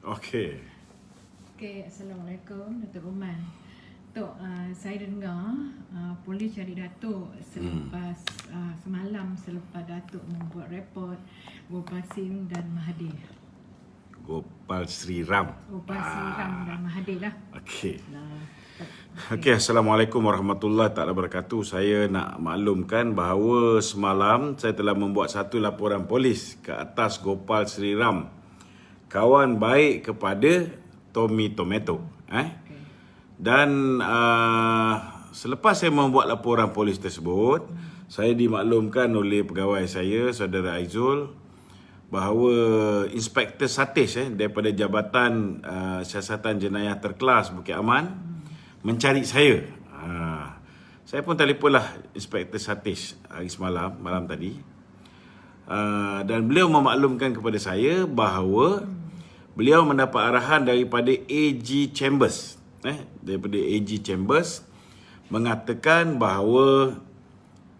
Okey. Okey, Assalamualaikum Datuk Umar. Tok, saya dengar polis cari Datuk selepas semalam selepas Datuk membuat report Gopal Singh dan Mahathir. Gopal Sri Ram. Gopal Singh dan Mahathir lah. Okey. Nah, Okey, Assalamualaikum warahmatullahi taala wabarakatuh. Saya nak maklumkan bahawa semalam saya telah membuat satu laporan polis ke atas Gopal Sri Ram, kawan baik kepada Tommy Tomato. Dan selepas saya membuat laporan polis tersebut, saya dimaklumkan oleh pegawai saya, Saudara Aizul, bahawa Inspektor Satis daripada Jabatan Siasatan Jenayah Terkelas Bukit Aman mencari saya. Saya pun telefonlah Inspektor Satis hari semalam, malam tadi. Dan beliau memaklumkan kepada saya bahawa beliau mendapat arahan daripada AG Chambers. Daripada AG Chambers mengatakan bahawa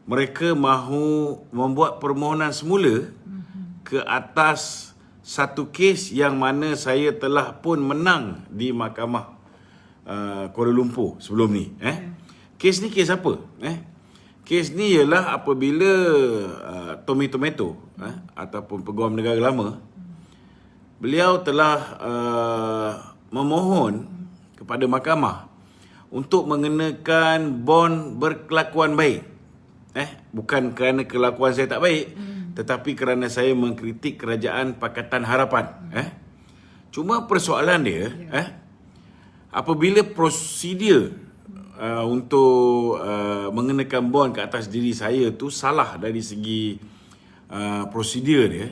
mereka mahu membuat permohonan semula ke atas satu kes yang mana saya telah pun menang di Mahkamah Kuala Lumpur sebelum ni. Kes ni kes apa? Kes ni ialah apabila Tommy Tomato ataupun Peguam Negara Lama, beliau telah memohon kepada mahkamah untuk mengenakan bond berkelakuan baik. Bukan kerana kelakuan saya tak baik, tetapi kerana saya mengkritik kerajaan Pakatan Harapan. Cuma persoalan dia, apabila prosedur untuk mengenakan bond ke atas diri saya tu salah dari segi prosedur dia,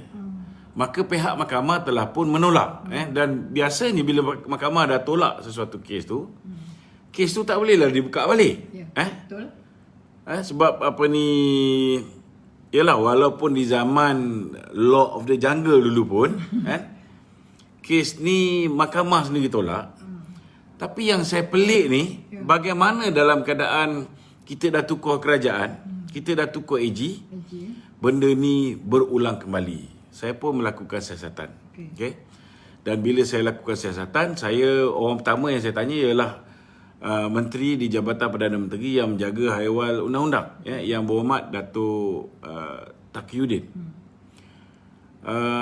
maka pihak mahkamah telah pun menolak. Dan biasanya bila mahkamah dah tolak sesuatu kes tu tak bolehlah dibuka balik. Betul. Sebab apa ni, yalah, walaupun di zaman Law of the Jungle dulu pun kes ni mahkamah sendiri tolak. Tapi yang saya pelik ni, bagaimana dalam keadaan kita dah tukar kerajaan, kita dah tukar AG, benda ni berulang kembali. Saya pun melakukan siasatan. Okay? Dan bila saya lakukan siasatan, orang pertama yang saya tanya ialah Menteri di Jabatan Perdana Menteri yang menjaga haiwal undang-undang, yang berhormat Datuk Taqiyuddin.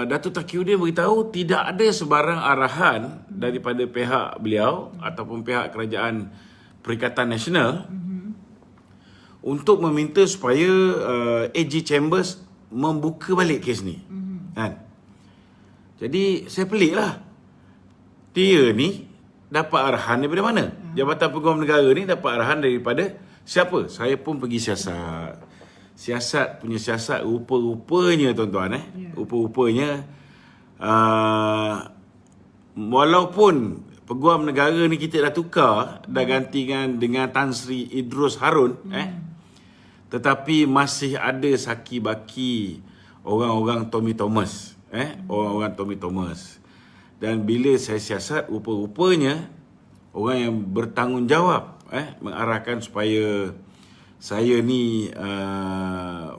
Datuk Taqiyuddin beritahu tidak ada sebarang arahan daripada pihak beliau ataupun pihak Kerajaan Perikatan Nasional untuk meminta supaya AG Chambers membuka balik kes ni. Jadi saya pelik lah. Dia ni dapat arahan daripada mana? Jabatan Peguam Negara ni dapat arahan daripada siapa? Saya pun pergi siasat. Siasat punya siasat, rupa-rupanya tuan-tuan, rupa-rupanya walaupun Peguam Negara ni kita dah tukar, dah gantikan dengan Tan Sri Idrus Harun, tetapi masih ada saki baki orang-orang Tommy Thomas, orang-orang Tommy Thomas. Dan bila saya siasat, rupa-rupanya orang yang bertanggungjawab mengarahkan supaya saya ni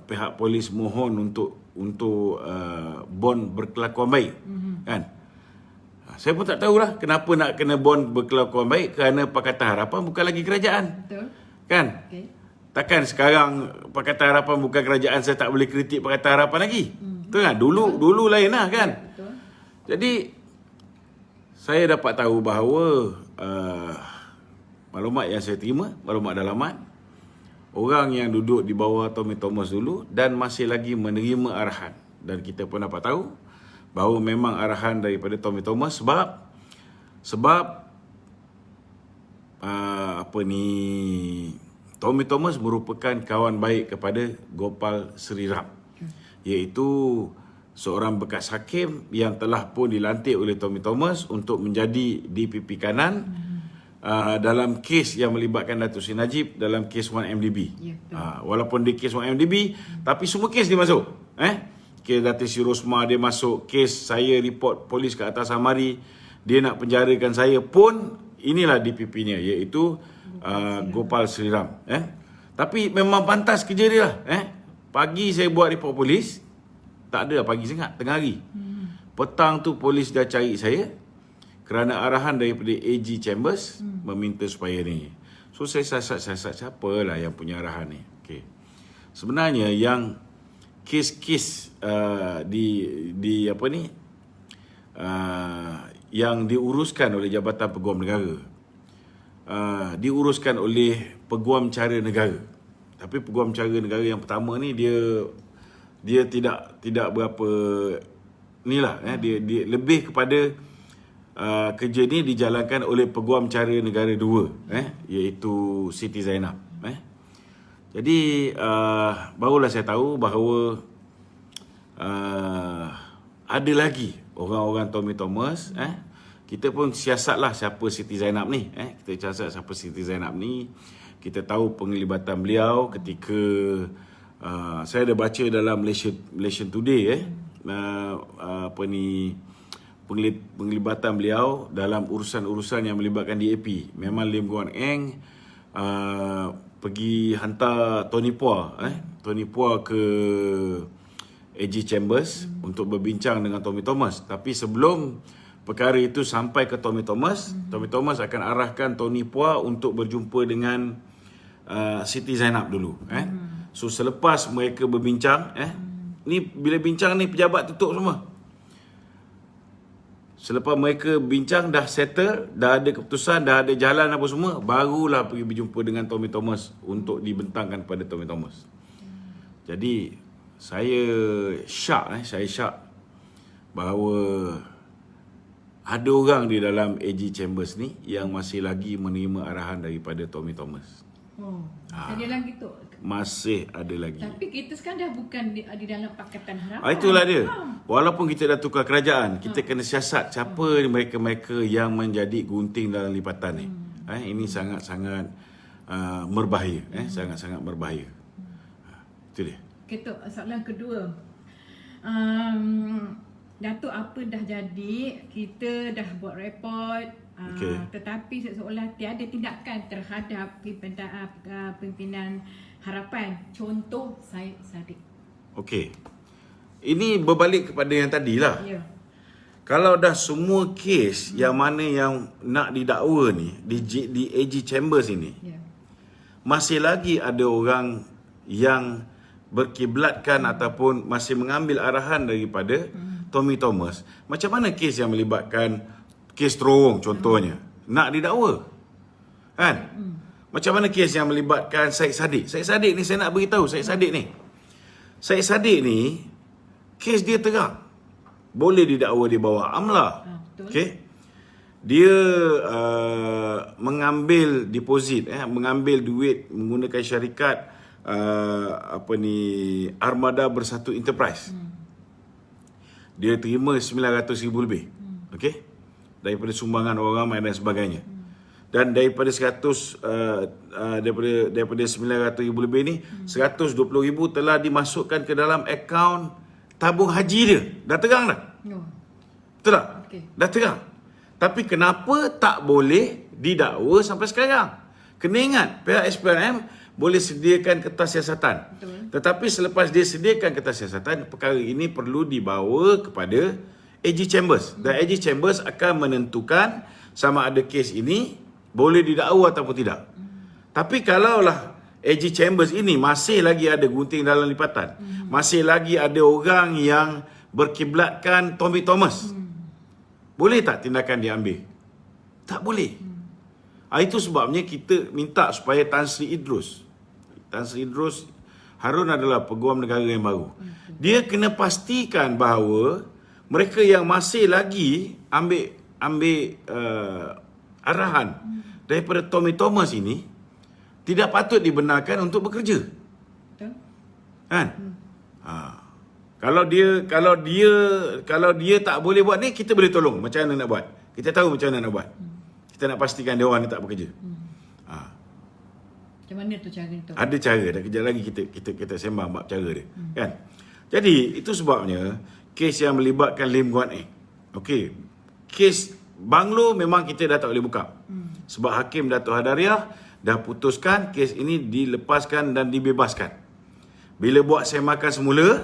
pihak polis mohon untuk bond berkelakuan baik. Saya pun tak tahulah kenapa nak kena bond berkelakuan baik, kerana Pakatan Harapan bukan lagi kerajaan. Betul. Kan? Okay. Takkan sekarang Pakatan Harapan bukan kerajaan, saya tak boleh kritik Pakatan Harapan lagi. Betul kan? Dulu lain lah kan? Betul. Jadi saya dapat tahu bahawa maklumat yang saya terima, maklumat dalaman, orang yang duduk di bawah Tommy Thomas dulu dan masih lagi menerima arahan. Dan kita pun dapat tahu bahawa memang arahan daripada Tommy Thomas sebab Tommy Thomas merupakan kawan baik kepada Gopal Sri Ram, iaitu seorang bekas hakim yang telah pun dilantik oleh Tommy Thomas untuk menjadi DPP kanan dalam kes yang melibatkan Datuk Seri Najib dalam kes 1MDB. Walaupun di kes 1MDB, tapi semua kes dia masuk. Kes Datuk Seri Rosmah dia masuk, kes saya report polis ke atas Hamari, dia nak penjarakan saya pun, inilah DPP-nya, iaitu Gopal Sri Ram. Tapi memang pantas kerja dia lah. Pagi saya buat report polis, tak ada pagi sangat, tengah hari. Petang tu polis dah cari saya, kerana arahan daripada AG Chambers meminta supaya ni. So saya siasat siapalah yang punya arahan ni. Okey. Sebenarnya yang kes-kes di apa ni yang diuruskan oleh Jabatan Peguam Negara diuruskan oleh Peguam Cara Negara. Tapi Peguam Cara Negara yang pertama ni dia tidak berapa inilah dia lebih kepada kerja ni dijalankan oleh Peguam Cara Negara 2 iaitu Siti Zainab. Jadi barulah saya tahu bahawa ada lagi orang-orang Tommy Thomas. Kita pun siasatlah siapa Siti Zainab ni. Kita siasat siapa Siti Zainab ni. Kita tahu penglibatan beliau ketika saya ada baca dalam Malaysian Today penglibatan beliau dalam urusan-urusan yang melibatkan DAP. Memang Lim Guan Eng pergi hantar Tony Phua ke AG Chambers untuk berbincang dengan Tommy Thomas. Tapi sebelum perkara itu sampai ke Tommy Thomas, Tommy Thomas akan arahkan Tony Phua untuk berjumpa dengan Siti Zainab dulu. So selepas mereka berbincang, ni bila bincang ni pejabat tutup semua. Selepas mereka bincang dah settle, dah ada keputusan, dah ada jalan apa semua, barulah pergi berjumpa dengan Tommy Thomas untuk dibentangkan kepada Tommy Thomas. Jadi saya syak bahawa ada orang di dalam AG Chambers ni yang masih lagi menerima arahan daripada Tommy Thomas. Ada lagi tu. Masih ada lagi. Tapi kita sekarang dah bukan di dalam Pakatan Harapan. Itulah dia. Walaupun kita dah tukar kerajaan, kita kena siasat siapa mereka-mereka yang menjadi gunting dalam lipatan ni. Ini sangat-sangat berbahaya. Sangat-sangat berbahaya. Itu dia. Kita soalan kedua. Datuk apa dah jadi, kita dah buat report, tetapi seolah tiada tindakan terhadap pimpinan harapan. Contoh Syed Saddiq. Okey. Ini berbalik kepada yang tadilah. Ya. Kalau dah semua kes yang mana yang nak didakwa ni di AG Chambers ini, masih lagi ada orang yang berkiblatkan ataupun masih mengambil arahan daripada Tommy Thomas. Macam mana kes yang melibatkan kes terowong contohnya nak didakwa? Kan? Macam mana kes yang melibatkan Syed Saddiq? Syed Saddiq ni saya nak beritahu, Syed Saddiq ni kes dia terang. Boleh didakwa di bawah AMLA. Okey. Dia mengambil deposit, mengambil duit menggunakan syarikat Armada Bersatu Enterprise. Dia terima 900,000 lebih. Okey. Daripada sumbangan orang ramai dan sebagainya. Dan daripada 900,000 lebih ni, 120,000 telah dimasukkan ke dalam akaun tabung haji dia. Dah terang dah. Betul tak? Okay. Dah terang. Tapi kenapa tak boleh didakwa sampai sekarang? Kena ingat, pihak SPRM boleh sediakan kertas siasatan. Betul. Tetapi selepas dia sediakan kertas siasatan, perkara ini perlu dibawa kepada AG Chambers. Dan AG Chambers akan menentukan sama ada kes ini boleh didakwa ataupun tidak. Tapi kalaulah AG Chambers ini masih lagi ada gunting dalam lipatan, masih lagi ada orang yang berkiblatkan Tommy Thomas, boleh tak tindakan diambil? Tak boleh. Itu sebabnya kita minta supaya Tan Sri Idrus Harun adalah peguam negara yang baru. Dia kena pastikan bahawa mereka yang masih lagi ambil arahan daripada Tommy Thomas ini tidak patut dibenarkan untuk bekerja. Betul. Kan? Kalau dia tak boleh buat ni, kita boleh tolong macam mana nak buat. Kita tahu macam mana nak buat. Kita nak pastikan dia orang ni tak bekerja. Macam mana tu cara tu? Ada cara, dah kejap lagi kita sembang bab cara dia. Kan? Jadi itu sebabnya kes yang melibatkan Lim Guan Eng. Okey. Kes Banglo memang kita dah tak boleh buka. Sebab Hakim Datuk Hadariah dah putuskan kes ini dilepaskan dan dibebaskan. Bila buat semakan semula,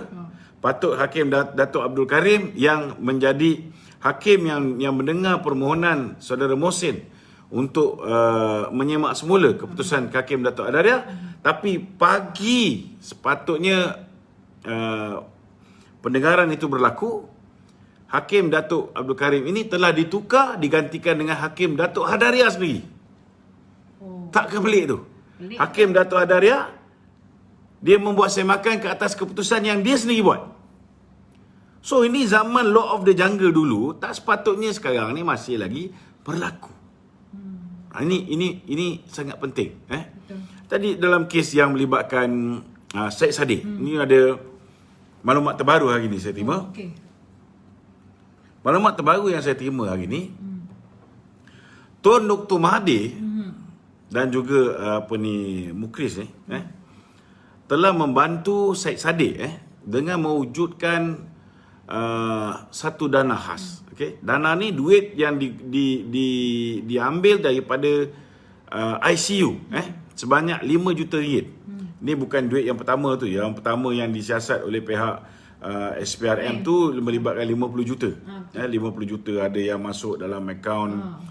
patut Hakim Datuk Abdul Karim yang menjadi hakim yang mendengar permohonan saudara Mohsin untuk menyemak semula keputusan Hakim Datuk Adaria, tapi pagi sepatutnya pendengaran itu berlaku, Hakim Datuk Abdul Karim ini telah ditukar, digantikan dengan Hakim Datuk Hadaria sendiri. Tak ke pelik tu? Pelik. Hakim Datuk Hadaria, dia membuat semakan ke atas keputusan yang dia sendiri buat. So ini zaman law of the jungle dulu, tak sepatutnya sekarang ni masih lagi berlaku. Ini sangat penting. Betul. Tadi dalam kes yang melibatkan Syed Saddiq, ini ada maklumat terbaru hari ini saya terima. Okey. Maklumat terbaru yang saya terima hari ini, Tun Dr. Mahathir dan juga Mukris ni telah membantu Syed Saddiq dengan mewujudkan satu dana khas. Okey, dana ni duit yang diambil daripada ICU sebanyak 5 juta ringgit. Ini bukan duit yang pertama tu. Yang pertama yang disiasat oleh pihak SPRM tu melibatkan 50 juta. 50 juta ada yang masuk dalam akaun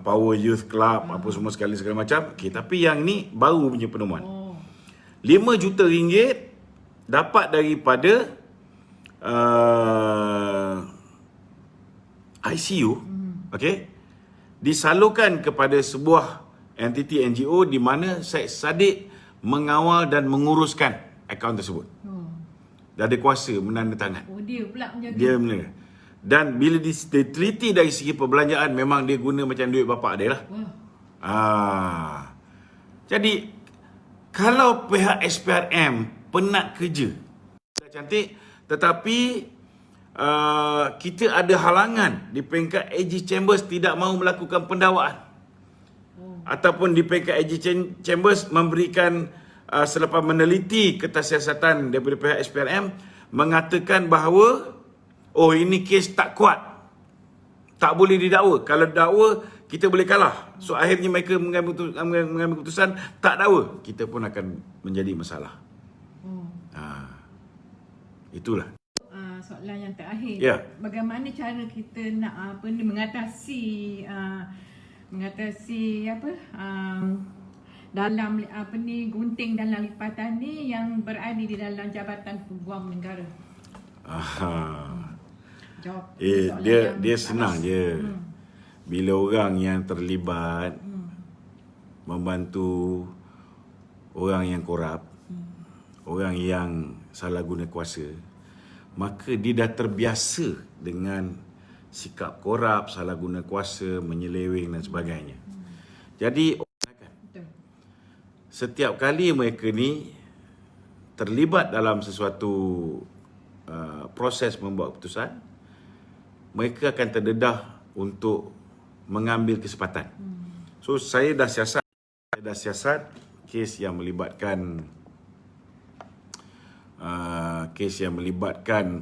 Power Youth Club apa semua segala macam. Okey, tapi yang ni baru punya penemuan. 5 juta ringgit dapat daripada ICU, okey, disalurkan kepada sebuah entiti NGO di mana Syed Saddiq mengawal dan menguruskan akaun tersebut. Dia ada kuasa menandatangan. Dia pula menjaga. Dia benar. Dan bila diteliti dari segi perbelanjaan, memang dia guna macam duit bapak dia lah. Jadi kalau pihak SPRM penat kerja, dah cantik, tetapi kita ada halangan di peringkat AG Chambers tidak mahu melakukan pendakwaan. Ataupun di peringkat AG Chambers memberikan selepas meneliti ketasiasatan daripada pihak SPRM mengatakan bahawa ini kes tak kuat, tak boleh didakwa. Kalau dakwa kita boleh kalah. So akhirnya mereka mengambil keputusan tak dakwa, kita pun akan menjadi masalah. Itulah Soalan yang terakhir. Ya. Bagaimana cara kita nak mengatasi dalam gunting dalam lipatan ni yang berada di dalam Jabatan Peguam Negara? Jawab. Dia senang je. Bila orang yang terlibat membantu orang yang korup, orang yang salah guna kuasa, maka dia dah terbiasa dengan sikap korup, salah guna kuasa, menyeleweng dan sebagainya. Jadi setiap kali mereka ni terlibat dalam sesuatu proses membuat keputusan, mereka akan terdedah untuk mengambil kesempatan. So saya dah siasat kes yang melibatkan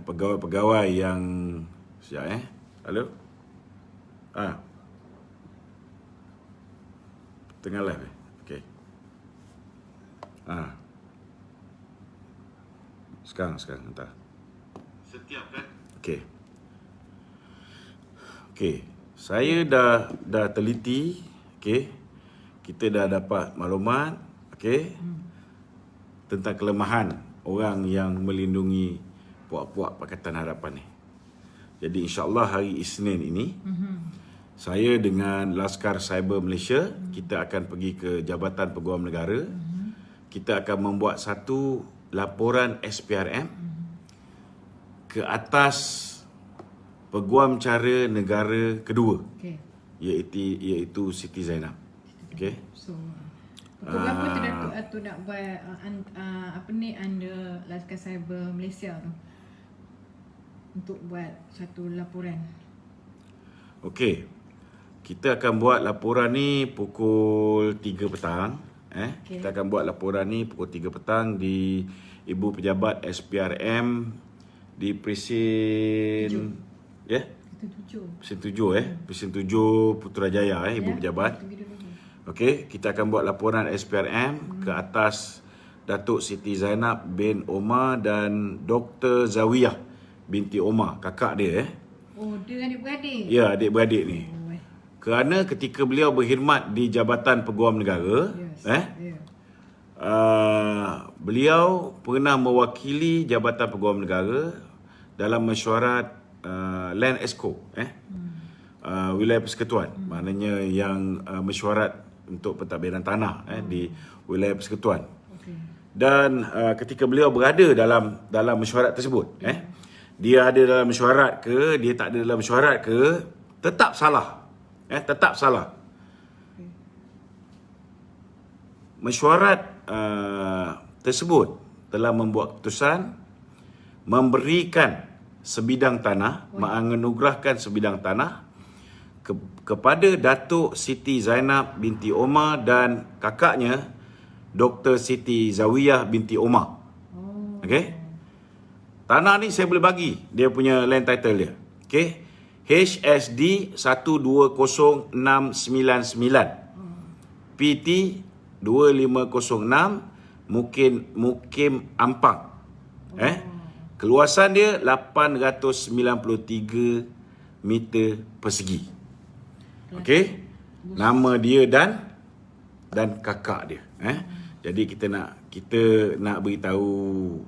pegawai-pegawai yang halo? Tengah live. Okey. Sekarang entah. Setiap kan? Okey. Saya dah teliti, okey. Kita dah dapat maklumat, okey, tentang kelemahan orang yang melindungi puak-puak Pakatan Harapan ni. Jadi insya-Allah hari Isnin ini saya dengan Laskar Cyber Malaysia kita akan pergi ke Jabatan Peguam Negara. Kita akan membuat satu laporan SPRM ke atas Peguam Cara Negara kedua, iaitu Siti Zainab. Okey. So kenapa tu nak buat under Laskar Cyber Malaysia tu untuk buat satu laporan? Okey. Kita akan buat laporan ni pukul 3 petang. Kita akan buat laporan ni pukul 3 petang di Ibu Pejabat SPRM di Presin Presin 7 Presin 7 Putrajaya Ibu Pejabat. Okey, kita akan buat laporan SPRM ke atas Datuk Siti Zainab bin Omar dan Dr. Zawiyah binti Omar, kakak dia Oh, dia adik-beradik. Ya, adik-beradik ni. Oh, Kerana ketika beliau berkhidmat di Jabatan Peguam Negara, yeah. beliau pernah mewakili Jabatan Peguam Negara dalam mesyuarat Land Exco, wilayah persekutuan. Maknanya yang mesyuarat untuk pentadbiran tanah di wilayah persekutuan. Okay. Dan ketika beliau berada dalam mesyuarat tersebut, dia ada dalam mesyuarat ke, dia tak ada dalam mesyuarat ke, tetap salah. Tetap salah. Okay. Mesyuarat tersebut telah membuat keputusan memberikan sebidang tanah, menganugerahkan sebidang tanah kepada Datuk Siti Zainab binti Omar dan kakaknya Dr. Siti Zawiyah binti Omar. Oh. Okey. Tanah ni saya boleh bagi dia punya land title dia. Okey. HSD 120699 PT 2506 Mukim Ampang. Keluasan dia 893 meter persegi. Okey. Nama dia dan kakak dia. Jadi kita nak beritahu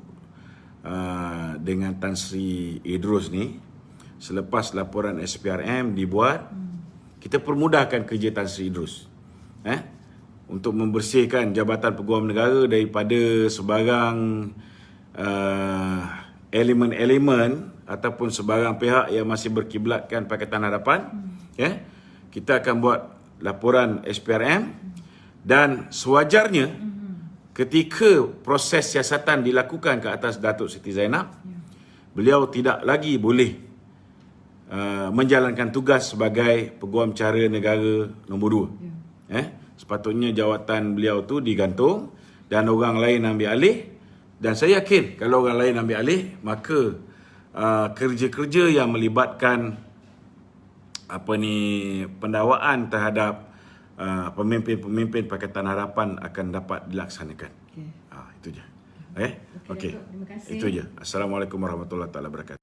dengan Tan Sri Idrus ni, selepas laporan SPRM dibuat, kita permudahkan kerja Tan Sri Idrus untuk membersihkan Jabatan Peguam Negara daripada sebarang elemen-elemen ataupun sebarang pihak yang masih berkiblatkan Pakatan Harapan. Kita akan buat laporan SPRM dan sewajarnya ketika proses siasatan dilakukan ke atas Datuk Siti Zainab, beliau tidak lagi boleh menjalankan tugas sebagai Peguam Cara Negara nombor 2. Sepatutnya jawatan beliau tu digantung dan orang lain ambil alih. Dan saya yakin kalau orang lain ambil alih, maka kerja-kerja yang melibatkan pendakwaan terhadap pemimpin-pemimpin Pakatan Harapan akan dapat dilaksanakan. Itu je. Okey. Terima kasih. Itu je. Assalamualaikum warahmatullahi wabarakatuh.